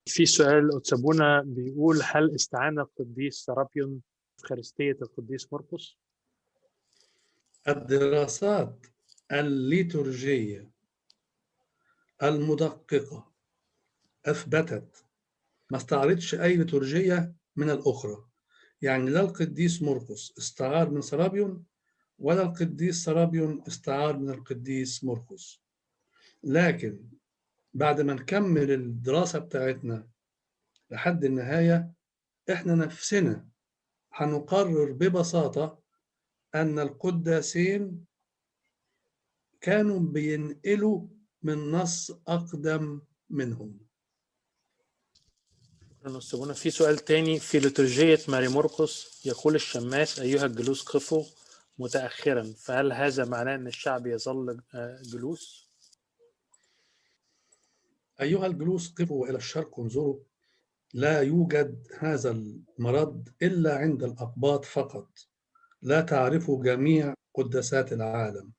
في سؤال أتسابونا بيقول: هل استعان القديس سرابيون بإفخارستية القديس مرقس؟ الدراسات الليتورجية المدققة أثبتت ما استعارتش أي ليتورجية من الأخرى، يعني لا القديس مرقس استعار من سرابيون ولا القديس سرابيون استعار من القديس مرقس. لكن بعد ما نكمل الدراسة بتاعتنا لحد النهاية إحنا نفسنا هنقرر ببساطة أن القداسين كانوا بينقلوا من نص أقدم منهم. أتسابونا في سؤال تاني: في ليتورجية ماري مرقس يقول الشماس أيها الجلوس قفوا متأخرا، فهل هذا معناه أن الشعب يظل جلوس؟ أيها الجلوس قفوا إلى الشرق انظروا، لا يوجد هذا المرض إلا عند الأقباط فقط، لا تعرفوا جميع قداسات العالم.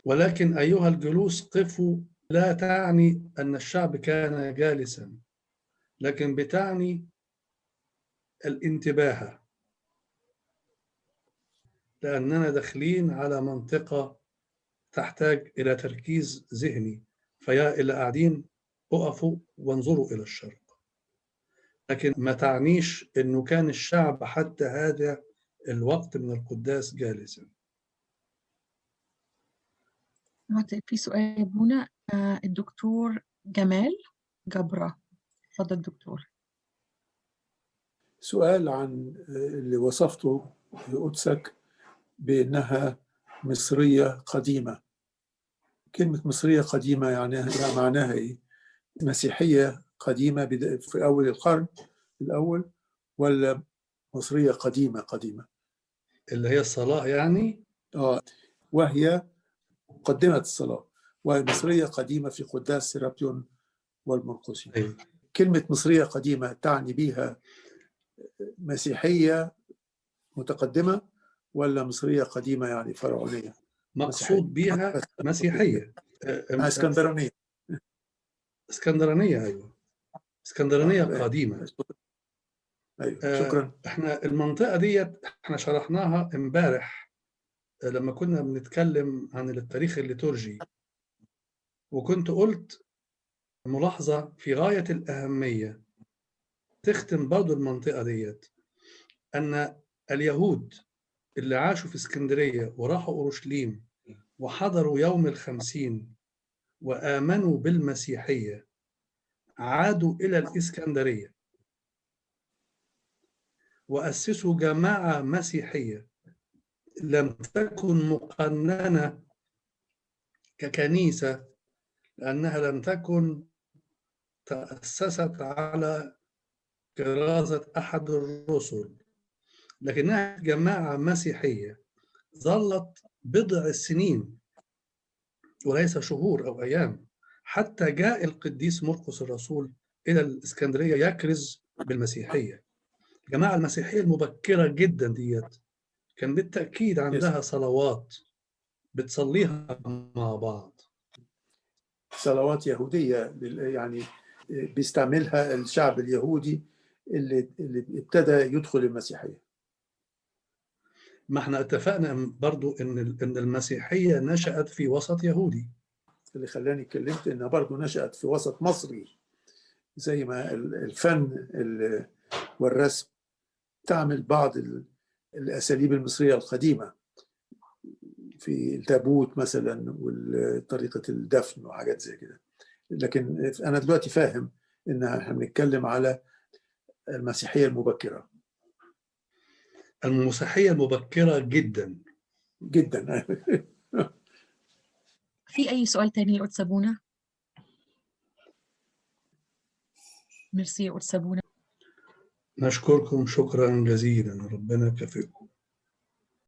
ولكن أيها الجلوس قفوا لا تعني أن الشعب كان جالسا، لكن بتعني الانتباه، لأننا داخلين على منطقة تحتاج إلى تركيز ذهني، فيا اللي قاعدين اقفوا وانظروا إلى الشرق. لكن ما تعنيش أنه كان الشعب حتى هذا الوقت من القداس جالسا. في سؤال بونا الدكتور جمال جبرة. اتفضل دكتور. سؤال عن اللي وصفته قدسك بأنها مصرية قديمة. كلمة مصرية قديمة يعني معناها إيه؟ مسيحية قديمة في أول القرن الأول، ولا مصرية قديمة اللي هي الصلاة يعني؟ وهي مقدمة الصلاة، وهي مصرية قديمة في قداس سرابيون والمرقسي. كلمة مصرية قديمة تعني بها مسيحية متقدمة ولا مصرية قديمة يعني فرعونية؟ مقصود بها مسيحية اسكندرانية. اسكندرانية، أيوة، اسكندرانية قديمة. أيوة. شكرا. احنا المنطقة ديت احنا شرحناها امبارح لما كنا بنتكلم عن التاريخ الليتورجي، وكنت قلت ملاحظة في غاية الأهمية تختم برضو المنطقة ديت، أن اليهود اللي عاشوا في اسكندرية وراحوا أورشليم وحضروا يوم الخمسين وآمنوا بالمسيحية عادوا إلى الإسكندرية وأسسوا جماعة مسيحية لم تكن مقننة ككنيسة، لأنها لم تكن تأسست على كرازة أحد الرسل، لكنها جماعة مسيحية ظلت بضع سنين وليس شهور أو أيام، حتى جاء القديس مرقس الرسول إلى الإسكندرية يكرز بالمسيحية. الجماعة المسيحية المبكرة جدا ديت كان بالتأكيد عندها صلوات بتصليها مع بعض، صلوات يهودية يعني بيستعملها الشعب اليهودي اللي ابتدى يدخل المسيحية. ما احنا اتفقنا برضو ان المسيحية نشأت في وسط يهودي. اللي خلاني اتكلمت انها برضو نشأت في وسط مصري، زي ما الفن والرسم تعمل بعض الأساليب المصرية القديمة في التابوت مثلا وطريقة الدفن وحاجات زي كده. لكن أنا دلوقتي فاهم إن احنا بنتكلم على المسيحية المبكرة. المسيحية المبكرة جدا جدا. في أي سؤال تاني أتسابونا؟ ميرسي أتسابونا. نشكركم شكرا جزيلا، ربنا يكافئكم.